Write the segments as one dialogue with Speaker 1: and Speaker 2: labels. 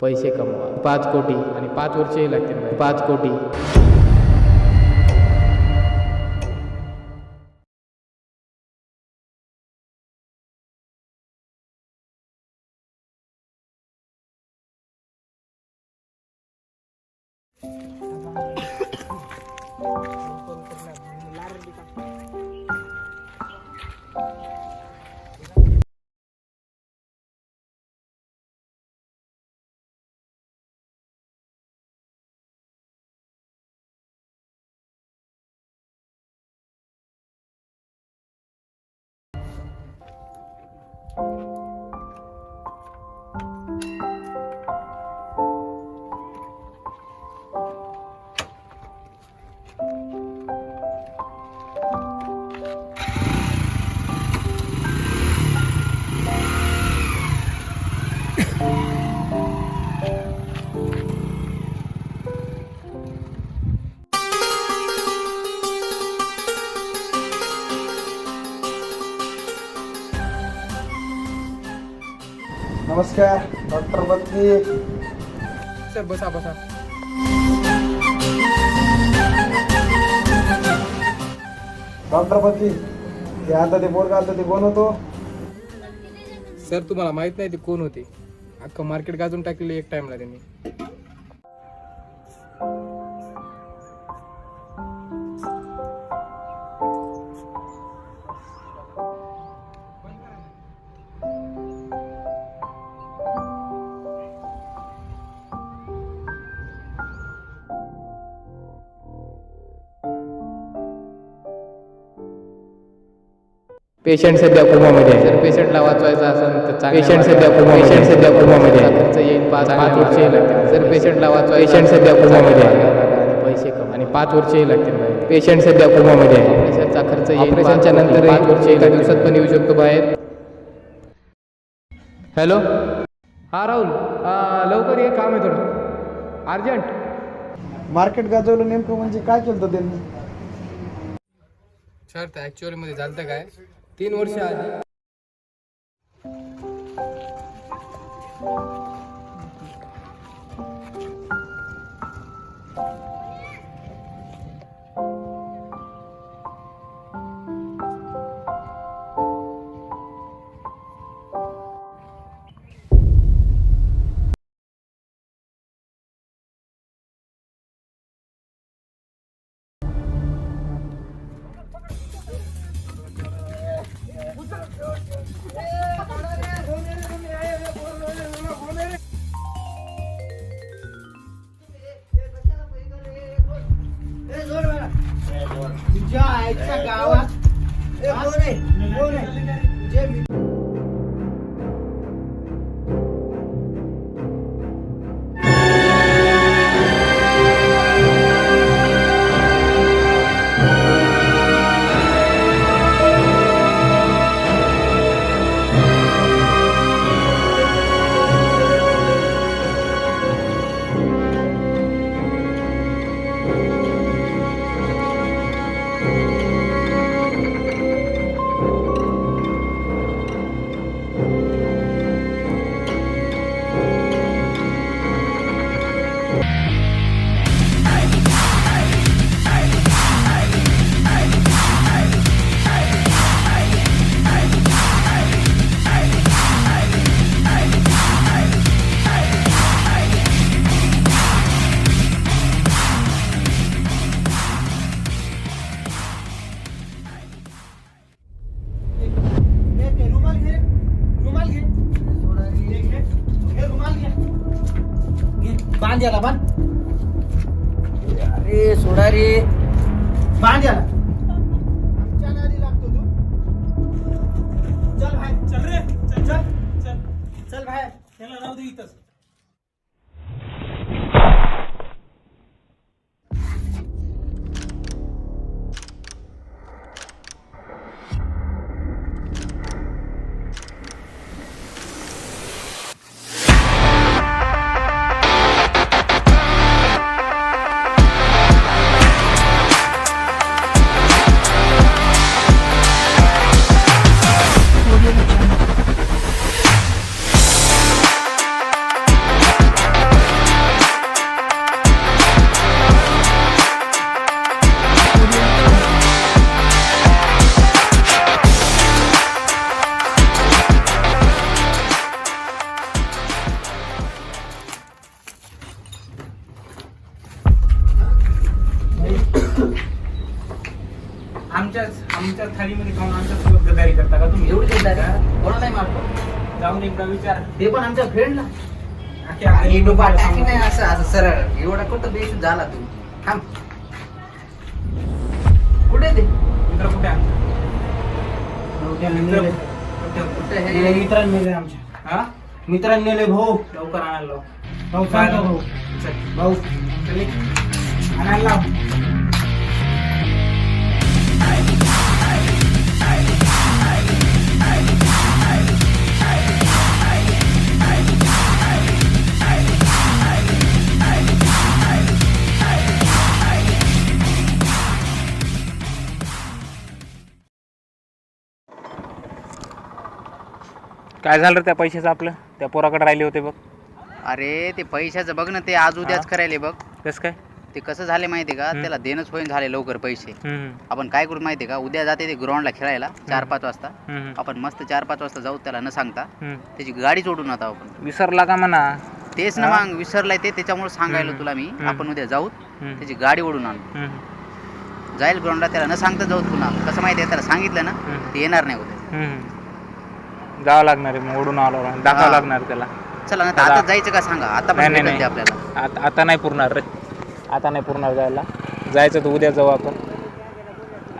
Speaker 1: पैसे कमवा 5 कोटी आणि 5 वर्षही लागतील 5 कोटी.
Speaker 2: नमस्कार डॉक्टर बत्ती.
Speaker 1: सर बसा बसा.
Speaker 2: डॉक्टर बत्ती ते आता ते बोर्ड घालतं ते कोण होतो?
Speaker 1: सर तुम्हाला माहित नाही ते कोण होते? अख्खं मार्केट गाजून टाकलेले एक टाइमला त्यांनी. पेशंट सध्या कोमामध्ये आहे. जर पेशंटला वाचवायचा असेल तर पेशंट सध्या कोमामध्ये आहे. खर्च येईल 5 वर्षे लागतील. जर पेशंटला वाचवायचा पेशंट सध्या कोमामध्ये आहे आणि पैसे कम आणि 5 वर्षे लागतील. पेशंट सध्या कोमामध्ये आहे. ऑपरेशनचा खर्च येईल. ऑपरेशनच्या नंतर 5 वर्षे एका दिवसात पण येऊ शकतो बाहेर. हॅलो हा राहुल, लवकर ये, काम आहे थोडं अर्जंट.
Speaker 2: मार्केट गाजवलं नेमकं म्हणजे काय केलं त्यांनी?
Speaker 1: सर तर ॲक्च्युअली मध्ये झालं काय, 3 वर्ष आधी
Speaker 2: बांध याला बांध. अरे सोडा रे, बांध याला. आमच्या नादी लागतो तू. चल भाई, चल रे, चल चल चल चल भाई, त्याला राहू दे इथंच.
Speaker 3: जाऊन एकदा विचार
Speaker 2: ते पण आमच्या फ्रेंडला.
Speaker 4: आणि डोबा टाकी नाही असं असं सरळ एवढा कुठं बेशुद्ध झाला तू. थांब. कुठे ते
Speaker 3: मित्र कुठे आहे आमचा?
Speaker 4: कुठे हे
Speaker 2: मित्रांनी नेले आमच्या.
Speaker 3: हा
Speaker 2: मित्रांनी नेले भाऊ.
Speaker 3: लवकर आणायला लाव.
Speaker 2: भाऊ सांगतो भाऊ.
Speaker 3: चल.
Speaker 2: भाऊ
Speaker 3: चल.
Speaker 2: आणायला लाव.
Speaker 1: काय झालं रे त्या पैशाचं आपलं त्या पोराकडे राहिले होते बघ.
Speaker 4: अरे ते पैशाचं बघ ना ते आज उद्याच करायले बघ.
Speaker 1: कसं काय?
Speaker 4: ते कसं झाले माहितीये का त्याला देणंच होईन झाले लवकर पैसे.
Speaker 1: हम्म,
Speaker 4: आपण काय करू माहितीये का उद्या जाते ते ग्राउंडला खेळायला 4-5 वाजता.
Speaker 1: हम्म,
Speaker 4: आपण मस्त 4-5 वाजता जाऊ त्याला न सांगता
Speaker 1: हम्म.
Speaker 4: त्याची गाडी जोडून आता आपण.
Speaker 1: विसरला का म्हणा.
Speaker 4: तेच ना मग विसरलाय ते त्याच्यामुळे सांगायला तुला मी. आपण उद्या जाऊ
Speaker 1: हम्म,
Speaker 4: त्याची गाडी ओढून आणू.
Speaker 1: हम्म,
Speaker 4: जाईल ग्राउंडला त्याला न सांगता जाऊ पुन्हा. कसं माहितीये त्याला सांगितलं ना ते येणार नाही उद्या.
Speaker 1: हम्म. जावं लागणार आहे मग ओढून आलो दाखवावं
Speaker 4: हा.
Speaker 1: लागणार त्याला.
Speaker 4: चला ना आता जायचं का सांगा आता
Speaker 1: नाही,
Speaker 4: पण
Speaker 1: नाही,
Speaker 4: भेटत ते
Speaker 1: नाही.
Speaker 4: आपल्याला.
Speaker 1: आता नाही पुरणार रे. आता नाही पुरणार जायला. जायचं तर उद्या जाऊ आपण.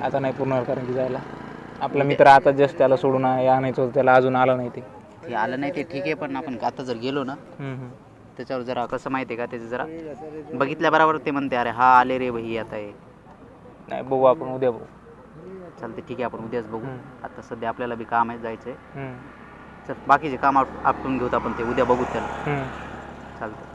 Speaker 1: आता नाही पुरणार कारण की जायला आपला मित्र आता जस्ट त्याला सोडून आणायचं होतं त्याला अजून आलं नाही ते.
Speaker 4: ते आलं नाही ते ठीक आहे पण आपण आता जर गेलो ना
Speaker 1: हम्म,
Speaker 4: त्याच्यावर जरा कसं माहिती आहे का त्याचं जरा बघितल्याबरोबर ते म्हणते अरे हा आले रे भाई आता हे.
Speaker 1: नाही बघू आपण उद्या बघू.
Speaker 4: चालते ठीक आहे आपण उद्याच बघू.
Speaker 1: हम्म.
Speaker 4: आता सध्या आपल्याला बी काम आहे जायचंय.
Speaker 1: हम्म,
Speaker 4: चल बाकीचे काम आपटून घेऊत आपण ते उद्या बघू त्याला.
Speaker 1: हम्म.
Speaker 4: चालतं.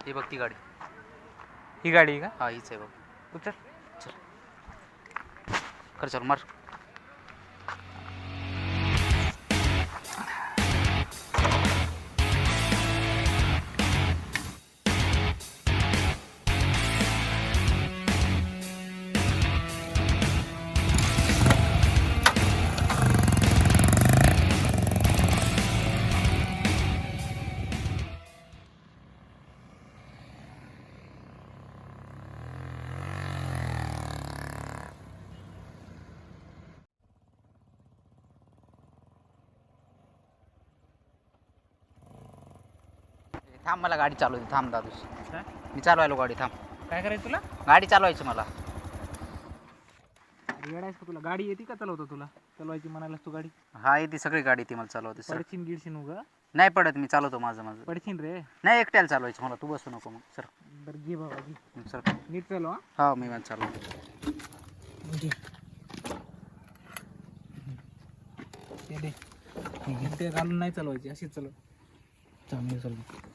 Speaker 4: ही बघ ती गाडी.
Speaker 1: ही गाडी आहे का?
Speaker 4: हा हीच आहे बघ.
Speaker 1: उतर.
Speaker 4: कर चल मार. थांब मला गाडी चालवते. थांब दादूस
Speaker 1: काय?
Speaker 4: मी चालवायलो गाडी. थांब
Speaker 1: काय करायचं तुला?
Speaker 4: गाडी चालवायची मला.
Speaker 1: येडायस का तुला? गाडी येते का चालवतो तुला? चालवायची म्हणालास तू गाडी?
Speaker 4: हा येते सगळी गाडी ती मला चालवते सर.
Speaker 1: पडशीन गिडशीन उगा.
Speaker 4: नाही पडत मी चालवतो माझं माझं.
Speaker 1: पडशीन रे.
Speaker 4: नाही एकट्याला चालवायचं मला. तू बसू नको मग सर.
Speaker 1: बरं घे बाबा घे.
Speaker 4: सर
Speaker 1: नीट चालव.
Speaker 4: हा मी माझं चालवतो.
Speaker 1: ते घालून नाही चालवायची अशीच चालव. चांगली चालव.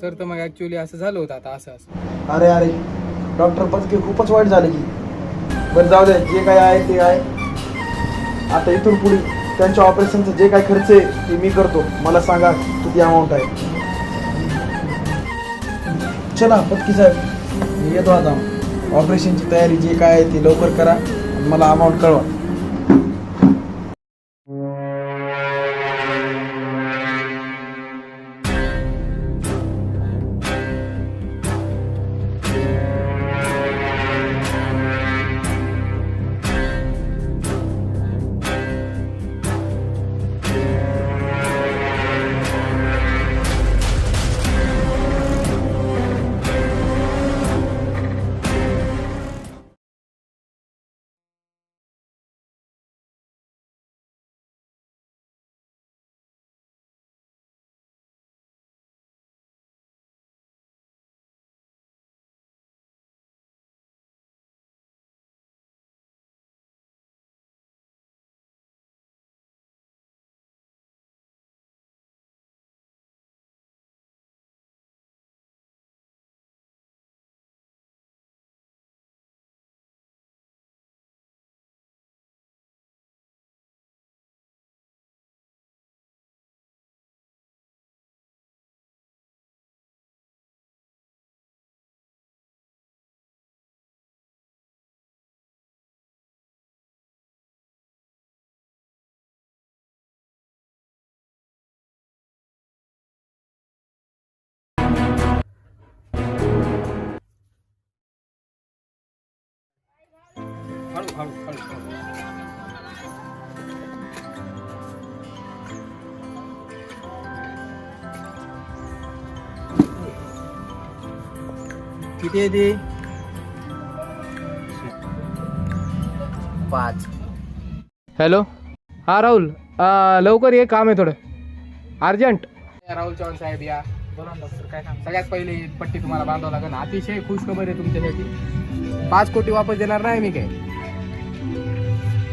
Speaker 1: सर तर मग ऍक्च्युली असं झालं होतं आता असं
Speaker 2: अरे अरे डॉक्टर पत्के खूपच वाईट झाले की. बरं जाऊ दे, जे काय आहे ते आहे. आता इथून पुढे त्यांच्या ऑपरेशनचं जे काय खर्च आहे ते मी करतो. मला सांगा किती अमाऊंट आहे. चला पत्की साहेब, मी येतो आता. ऑपरेशनची तयारी जे काय आहे ते लवकर करा आणि मला अमाऊंट कळवा. किती आहे ते?
Speaker 4: 5.
Speaker 1: हॅलो, हा राहुल, लवकर ये, काम आहे थोडं अर्जंट. राहुल चव्हाण साहेब या.
Speaker 3: बोला ना डॉक्टर, काय काम?
Speaker 1: सगळ्यात पहिली पट्टी तुम्हाला बांधावं लागेल. अतिशय खुश खबर आहे तुमच्यासाठी. 5 कोटी वापस देणार नाही मी काय.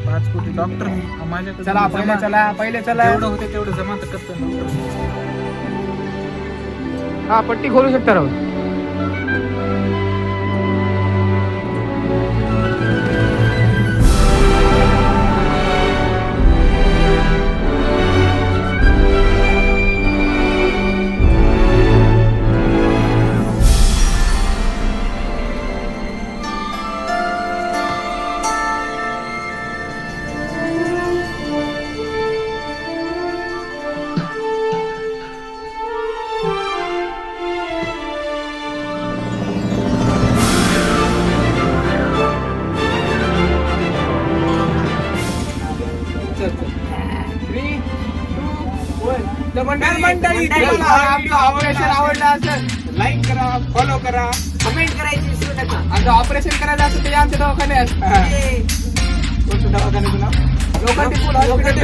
Speaker 3: 5 कोटी डॉक्टर माझ्याकडे
Speaker 1: चला पहिले चला.
Speaker 3: जेवढं होते तेवढं जमा तर करतो ना डॉक्टर.
Speaker 1: हा, पट्टी खोलू शकता राहुल. मंडळी, आमचं ऑपरेशन आवडलं असेल लाईक करा, फॉलो करा,
Speaker 5: कमेंट करायची विसरू नका.
Speaker 1: आमचं ऑपरेशन करायचं असेल ते आमच्या दवाखान्यात. कोणतं दवाखान्याचं नाव? लोखंडी पूल हॉस्पिटल.